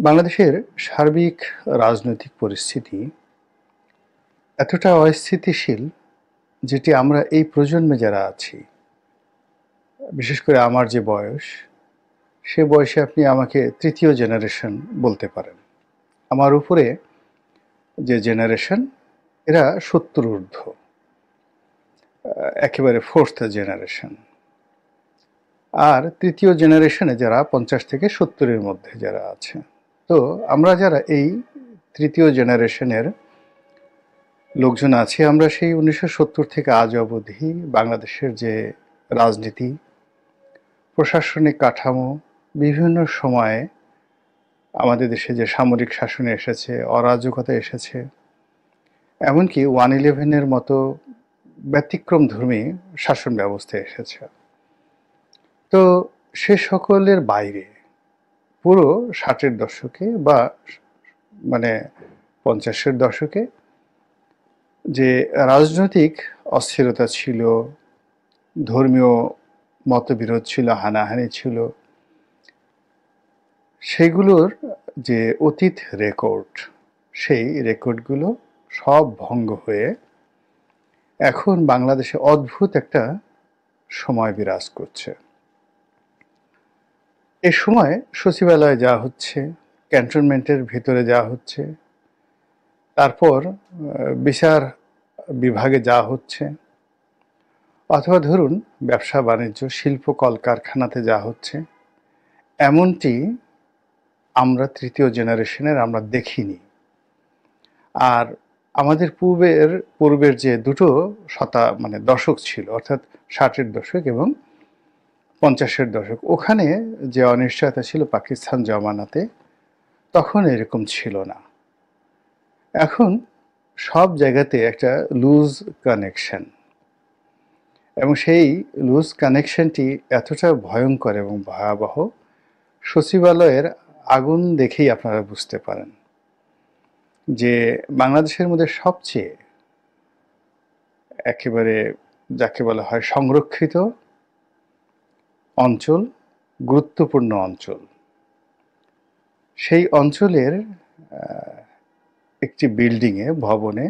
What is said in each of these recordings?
বাংলাদেশের সার্বিক রাজনৈতিক পরিস্থিতি এতটা অস্থিতিশীল, যেটি আমরা এই প্রজন্মে যারা আছি, বিশেষ করে আমার যে বয়স, সে বয়সে আপনি আমাকে তৃতীয় জেনারেশন বলতে পারেন। আমার উপরে যে জেনারেশন, এরা ৭০ ঊর্ধ্ব, একেবারে ফোর্থ জেনারেশন। আর তৃতীয় জেনারেশনে যারা ৫০ থেকে ৭০-এর মধ্যে যারা আছে। তো আমরা যারা এই তৃতীয় জেনারেশনের লোকজন আছি, আমরা সেই ১৯৭০ থেকে আজ অবধি বাংলাদেশের যে রাজনীতি, প্রশাসনিক কাঠামো, বিভিন্ন সময়ে আমাদের দেশে যে সামরিক শাসনে এসেছে, অরাজকতা এসেছে, এমনকি 1/11-এর মতো ব্যতিক্রমধর্মী শাসন ব্যবস্থা এসেছে। তো সে সকলের বাইরে পুরো ৬০-এর দশকে বা মানে ৫০-এর দশকে যে রাজনৈতিক অস্থিরতা ছিল, ধর্মীয় মতবিরোধ ছিল, হানাহানি ছিল, সেগুলোর যে অতীত রেকর্ড, সেই রেকর্ডগুলো সব ভঙ্গ হয়ে এখন বাংলাদেশে অদ্ভুত একটা সময় বিরাজ করছে। এ সময় সচিবালয়ে যা হচ্ছে, ক্যান্টনমেন্টের ভিতরে যা হচ্ছে, তারপর বিচার বিভাগে যা হচ্ছে, অথবা ধরুন ব্যবসা বাণিজ্য, শিল্প কলকারখানাতে যা হচ্ছে, এমনটি আমরা তৃতীয় জেনারেশনের আমরা দেখিনি। আর আমাদের পূর্বের যে দুটো দশক ছিল, অর্থাৎ ৬০-এর দশক এবং ৫০-এর দশক, ওখানে যে অনিশ্চয়তা ছিল পাকিস্তান জমানাতে, তখন এরকম ছিল না। এখন সব জায়গাতে একটা লুজ কানেকশন, এবং সেই লুজ কানেকশনটি এতটা ভয়ঙ্কর এবং ভয়াবহ, সচিবালয়ের আগুন দেখেই আপনারা বুঝতে পারেন যে বাংলাদেশের মধ্যে সবচেয়ে একেবারে যাকে বলা হয় সংরক্ষিত অঞ্চল, গুরুত্বপূর্ণ অঞ্চল, সেই অঞ্চলের একটি বিল্ডিংয়ে, ভবনে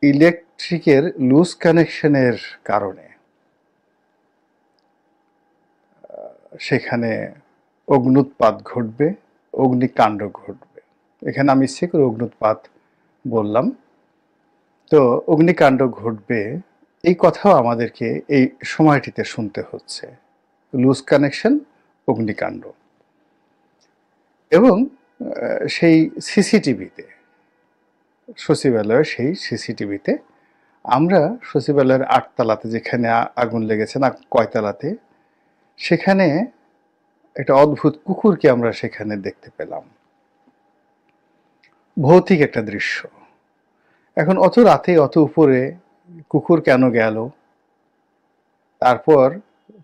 ইলেকট্রিকের লুজ কানেকশনের কারণে সেখানে অগ্ন্যুৎপাত ঘটবে, অগ্নিকাণ্ড ঘটবে। এখানে আমি ইচ্ছে করে অগ্ন্যুৎপাত বললাম। তো অগ্নিকাণ্ড ঘটবে, এই কথাও আমাদেরকে এই সময়টিতে শুনতে হচ্ছে। লুজ কানেকশন, অগ্নিকাণ্ড। এবং সেই সিসিটিভিতে, সচিবালয়ের সেই সিসিটিভিতে আমরা সচিবালয়ের ৮ তলাতে যেখানে আগুন লেগেছে, না কয়তলাতে, সেখানে একটা অদ্ভুত কুকুরকে আমরা সেখানে দেখতে পেলাম। ভৌতিক একটা দৃশ্য। এখন অত রাতে অত উপরে কুকুর কেন গেল? তারপর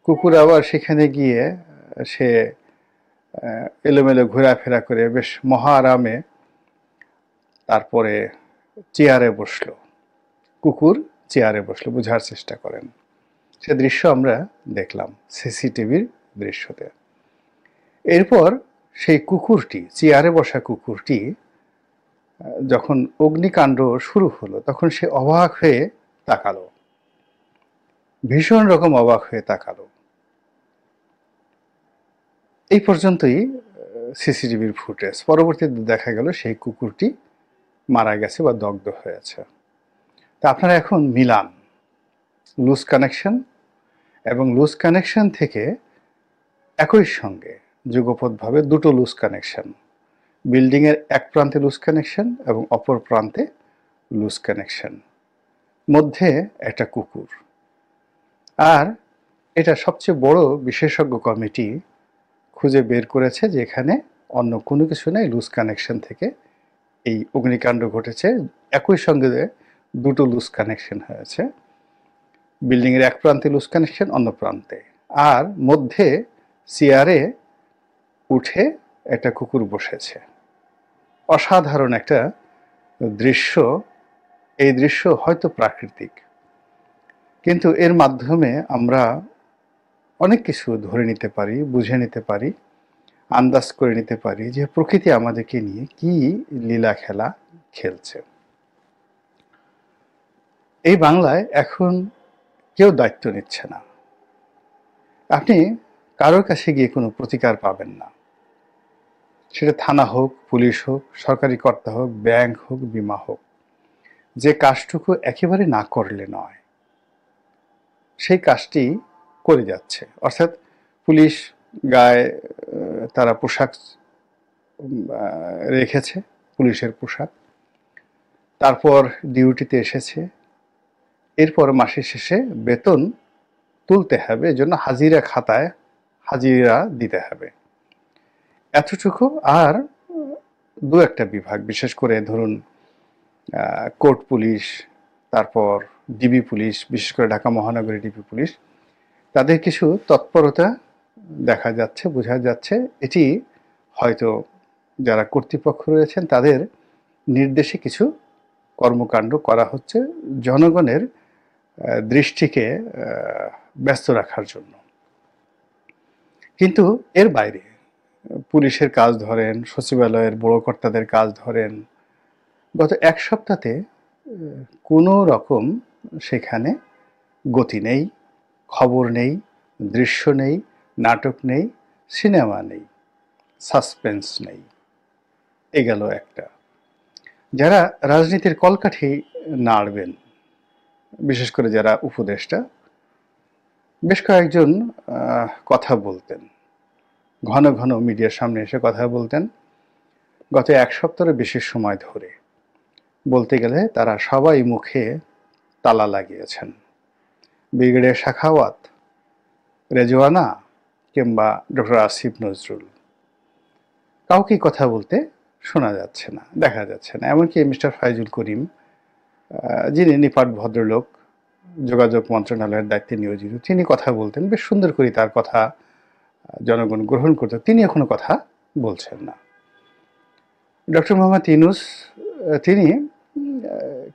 কুকুর আবার সেখানে গিয়ে সে এলোমেলো ঘোরাফেরা করে বেশ মহা আরামে তারপরে চেয়ারে বসলো। কুকুর চেয়ারে বসলো, বোঝার চেষ্টা করেন। সে দৃশ্য আমরা দেখলাম সিসিটিভির দৃশ্যতে। এরপর সেই কুকুরটি, চেয়ারে বসা কুকুরটি, যখন অগ্নিকাণ্ড শুরু হলো, তখন সে অবাক হয়ে তাকালো, ভীষণ রকম অবাক হয়ে তাকালো। এই পর্যন্তই সিসিটিভির ফুটেজ। পরবর্তীতে দেখা গেল সেই কুকুরটি মারা গেছে বা দগ্ধ হয়েছে। তা আপনারা এখন মিলান লুজ কানেকশন এবং লুজ কানেকশন থেকে একই সঙ্গে যুগপৎভাবে দুটো লুজ কানেকশন, বিল্ডিংয়ের এক প্রান্তে লুজ কানেকশন এবং অপর প্রান্তে লুজ কানেকশন, মধ্যে একটা কুকুর। আর এটা সবচেয়ে বড় বিশেষজ্ঞ কমিটি খুঁজে বের করেছে যে এখানে অন্য কোনো কিছু নেই, লুজ কানেকশন থেকে এই অগ্নিকাণ্ড ঘটেছে। একই সঙ্গে দুটো লুজ কানেকশন হয়েছে, বিল্ডিংয়ের এক প্রান্তে লুজ কানেকশন, অন্য প্রান্তে, আর মধ্যে চেয়ারে উঠে একটা কুকুর বসেছে। অসাধারণ একটা দৃশ্য। এই দৃশ্য হয়তো প্রাকৃতিক, কিন্তু এর মাধ্যমে আমরা অনেক কিছু ধরে নিতে পারি, বুঝে নিতে পারি। আন্দাজ করে নিতে পারি যে প্রকৃতি আমাদেরকে নিয়ে কি লীলা খেলা খেলছে। এই বাংলায় এখন কেউ দায়িত্ব নিচ্ছে না। আপনি কারোর কাছে গিয়ে কোনো প্রতিকার পাবেন না, সেটা থানা হোক, পুলিশ হোক, সরকারি কর্তা হোক, ব্যাংক হোক, বিমা হোক। যে কাজটুকু একেবারে না করলে নয় সেই কাজটি করে যাচ্ছে। অর্থাৎ পুলিশ গায়ে তারা পোশাক রেখেছে, পুলিশের পোশাক, তারপর ডিউটিতে এসেছে, এরপর মাসের শেষে বেতন তুলতে হবে, এজন্য হাজিরা খাতায় হাজিরা দিতে হবে, এতটুকু। আর দু একটা বিভাগ, বিশেষ করে ধরুন কোর্ট পুলিশ, তারপর ডিবি পুলিশ, বিশেষ করে ঢাকা মহানগরী ডিবি পুলিশ, তাদের কিছু তৎপরতা দেখা যাচ্ছে, বোঝা যাচ্ছে। এটি হয়তো যারা কর্তৃপক্ষ রয়েছেন তাদের নির্দেশে কিছু কর্মকাণ্ড করা হচ্ছে জনগণের দৃষ্টিকে ব্যস্ত রাখার জন্য। কিন্তু এর বাইরে পুলিশের কাজ ধরেন, সচিবালয়ের বড় কর্তাদের কাজ ধরেন, গত এক সপ্তাহে কোনো রকম সেখানে গতি নেই, খবর নেই, দৃশ্য নেই, নাটক নেই, সিনেমা নেই, সাসপেন্স নেই। এ গেল একটা। যারা রাজনীতির কলকাঠি নাড়বেন, বিশেষ করে যারা উপদেষ্টা, বেশ কয়েকজন কথা বলতেন, ঘন ঘন মিডিয়ার সামনে এসে কথা বলতেন গত এক সপ্তাহের বেশি সময় ধরে। বলতে গেলে তারা সবাই মুখে তালা লাগিয়েছেন। ব্রিগেডিয়ার সাখাওয়াত, রেজওয়ানা কিংবা ডক্টর আসিফ নজরুল, কাউকে কথা বলতে শোনা যাচ্ছে না, দেখা যাচ্ছে না। এমনকি মিস্টার ফাইজুল করিম, যিনি নিপাট ভদ্রলোক, যোগাযোগ মন্ত্রণালয়ের দায়িত্বে নিয়োজিত, তিনি কথা বলতেন, বেশ সুন্দর করে তার কথা জনগণ গ্রহণ করত, তিনি এখনো কথা বলছেন না। ডক্টর মোহাম্মদ ইউনূস, তিনি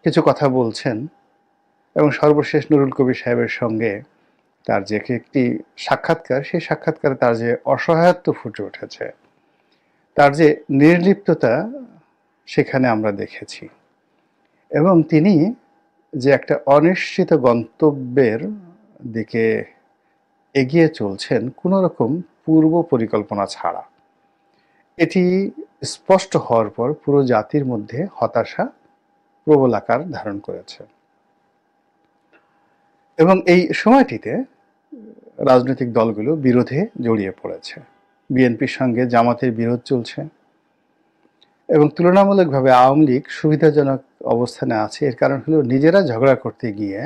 কিছু কথা বলছেন, এবং সর্বশেষ নুরুল কবির সাহেবের সঙ্গে তার যে একটি সাক্ষাৎকার, সেই সাক্ষাৎকারে তার যে অসহায়ত্ব ফুটে উঠেছে, তার যে নির্লিপ্ততা সেখানে আমরা দেখেছি। এবং তিনি যে একটা অনিশ্চিত গন্তব্যের দিকে এগিয়ে চলছেন কোনো রকম পূর্ব পরিকল্পনা ছাড়া, এটি স্পষ্ট হওয়ার পর পুরো জাতির মধ্যে হতাশা প্রবল আকার ধারণ করেছে। এবং এই সময়টিতে রাজনৈতিক দলগুলো বিরোধে জড়িয়ে পড়েছে। বিএনপির সঙ্গে জামাতের বিরোধ চলছে, এবং তুলনামূলকভাবে আওয়ামী লীগ সুবিধাজনক অবস্থানে আছে। এর কারণ হলো নিজেরা ঝগড়া করতে গিয়ে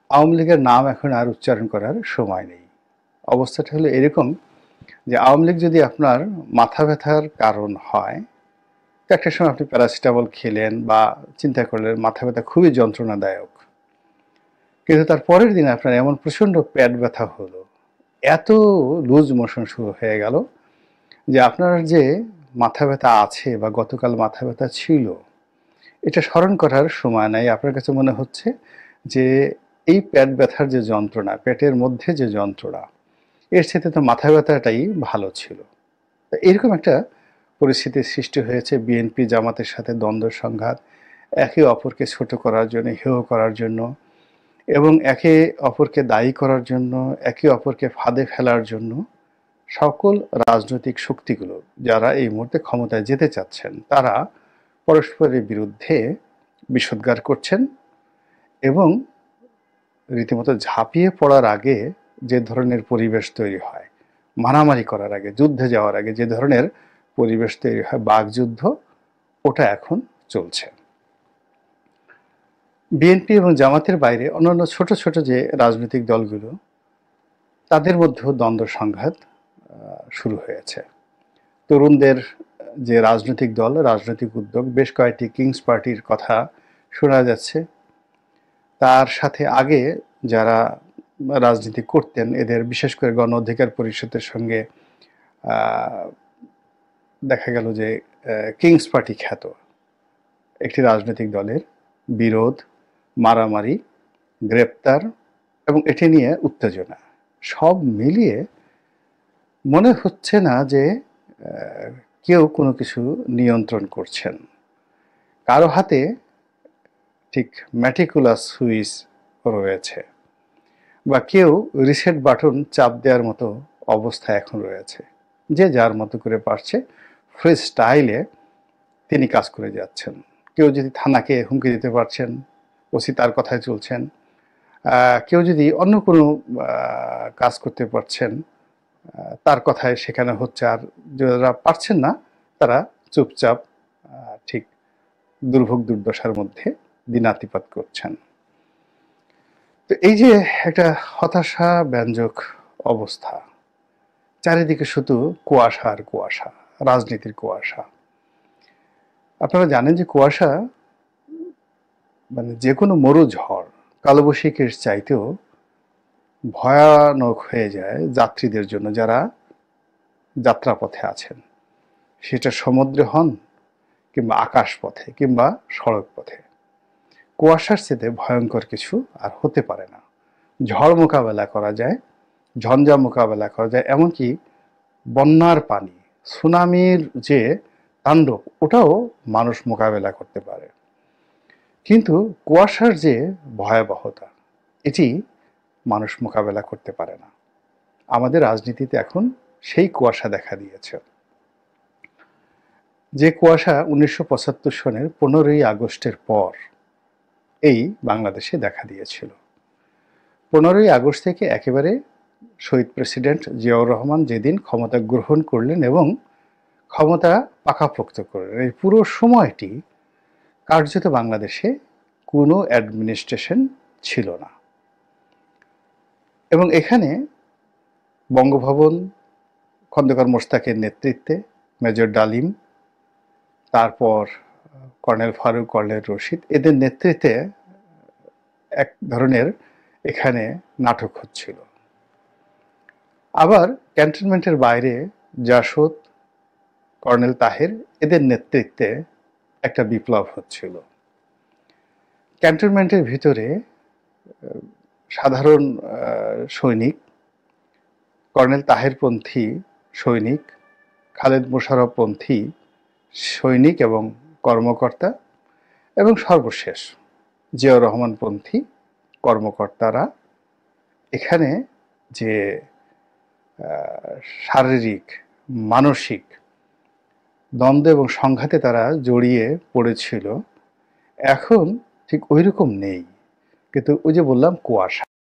আওয়ামী লীগের নাম এখন আর উচ্চারণ করার সময় নেই। অবস্থাটা হলো এরকম যে আওয়ামী লীগ যদি আপনার মাথা ব্যথার কারণ হয়, তো একটা সময় আপনি প্যারাসিটামল খেলেন বা চিন্তা করলেন মাথা ব্যথা খুবই যন্ত্রণাদায়ক, কিন্তু তার পরের দিন আপনার এমন প্রচণ্ড পেট ব্যথা হলো, এত লুজ মোশন শুরু হয়ে গেল যে আপনার যে মাথা ব্যথা আছে বা গতকাল মাথা ব্যথা ছিল, এটা স্মরণ করার সময় নাই। আপনার কাছে মনে হচ্ছে যে এই পেট ব্যথার যে যন্ত্রণা, পেটের মধ্যে যে যন্ত্রণা, এর সাথে তো মাথা ব্যথাটাই ভালো ছিল। এরকম একটা পরিস্থিতির সৃষ্টি হয়েছে। বিএনপি জামাতের সাথে দ্বন্দ্ব সংঘাত, একে অপরকে ছোট করার জন্য, হেয় করার জন্য, এবং একে অপরকে দায়ী করার জন্য, একে অপরকে ফাঁদে ফেলার জন্য সকল রাজনৈতিক শক্তিগুলো যারা এই মুহূর্তে ক্ষমতায় যেতে চাচ্ছেন, তারা পরস্পরের বিরুদ্ধে বিষোদ্গার করছেন। এবং রীতিমতো ঝাঁপিয়ে পড়ার আগে যে ধরনের পরিবেশ তৈরি হয়, মারামারি করার আগে, যুদ্ধে যাওয়ার আগে যে ধরনের পরিবেশ তৈরি হয়, বাকযুদ্ধ, ওটা এখন চলছে। বিএনপি এবং জামাতের বাইরে অন্যান্য ছোট ছোট যে রাজনৈতিক দলগুলো, তাদের মধ্যেও দ্বন্দ্ব সংঘাত শুরু হয়েছে। তরুণদের যে রাজনৈতিক দল, রাজনৈতিক উদ্যোগ, বেশ কয়েকটি কিংস পার্টির কথা শোনা যাচ্ছে। তার সাথে আগে যারা রাজনীতি করতেন, এদের বিশেষ করে গণ অধিকার পরিষদের সঙ্গে দেখা গেল যে কিংস পার্টি খ্যাত একটি রাজনৈতিক দলের বিরোধ, মারামারি, গ্রেপ্তার এবং এটি নিয়ে উত্তেজনা, সব মিলিয়ে মনে হচ্ছে না যে কেউ কোনো কিছু নিয়ন্ত্রণ করছেন। কারো হাতে ঠিক ম্যাটিকুলাস সুইচ রয়েছে, বা কেউ রিসেট বাটন চাপ দেওয়ার মতো অবস্থায় এখন রয়েছে। যে যার মতো করে পারছে ফ্রি স্টাইলে তিনি কাজ করে যাচ্ছেন। কেউ যদি থানাকে হুমকি দিতে পারছেন, ওসি তার কথায় চলছেন। কেউ যদি অন্য কোনো কাজ করতে পারছেন, তার কথায় সেখানে হচ্ছে। আর যারা পারছেন না তারা চুপচাপ ঠিক দুর্ভোগ দুর্দশার মধ্যে দিনাতিপাত করছেন। তো এই যে একটা হতাশা ব্যঞ্জক অবস্থা, চারিদিকে শুধু কুয়াশা আর কুয়াশা, রাজনীতির কুয়াশা। আপনারা জানেন যে কুয়াশা মানে যে কোনো মরু ঝড়, কালবৈশাখীর চাইতেও ভয়ানক হয়ে যায় যাত্রীদের জন্য, যারা যাত্রাপথে আছেন, সেটা সমুদ্রে হন কিংবা আকাশ পথে কিংবা সড়ক পথে। কুয়াশার চেয়ে ভয়ঙ্কর কিছু আর হতে পারে না। ঝড় মোকাবেলা করা যায়, ঝঞ্ঝা মোকাবেলা করা যায়, এমনকি বন্যার পানি, সুনামির যে তাণ্ডব, ওটাও মানুষ মোকাবেলা করতে পারে। কিন্তু কুয়াশার যে ভয়াবহতা, এটি মানুষ মোকাবেলা করতে পারে না। আমাদের রাজনীতিতে এখন সেই কুয়াশা দেখা দিয়েছে, যে কুয়াশা 1975 সনের 15ই আগস্টের পর এই বাংলাদেশে দেখা দিয়েছিল। 15ই আগস্ট থেকে একেবারে শহীদ প্রেসিডেন্ট জিয়াউর রহমান যেদিন ক্ষমতা গ্রহণ করলেন এবং ক্ষমতা পাকাপোক্ত করলেন, এই পুরো সময়টি কার্যত বাংলাদেশে কোনো অ্যাডমিনিস্ট্রেশন ছিল না। এবং এখানে বঙ্গভবন খন্দকার মোশতাকের নেতৃত্বে, মেজর ডালিম, তারপর কর্নেল ফারুক, কর্নেল রশিদ, এদের নেতৃত্বে এক ধরনের এখানে নাটক হচ্ছিল। আবার ক্যান্টনমেন্টের বাইরে জাসদ, কর্নেল তাহের, এদের নেতৃত্বে একটা বিপ্লব হচ্ছিল। ক্যান্টনমেন্টের ভিতরে সাধারণ সৈনিক, কর্নেল তাহেরপন্থী সৈনিক, খালেদ মোশাররফপন্থী সৈনিক এবং কর্মকর্তা, এবং সর্বশেষ জিয়াউর রহমানপন্থী কর্মকর্তারা এখানে যে শারীরিক মানসিক দ্বন্দ্ব এবং সংঘাতে তারা জড়িয়ে পড়েছিল, এখন ঠিক ওই রকম নেই। কিন্তু ওই যে বললাম কুয়াশা,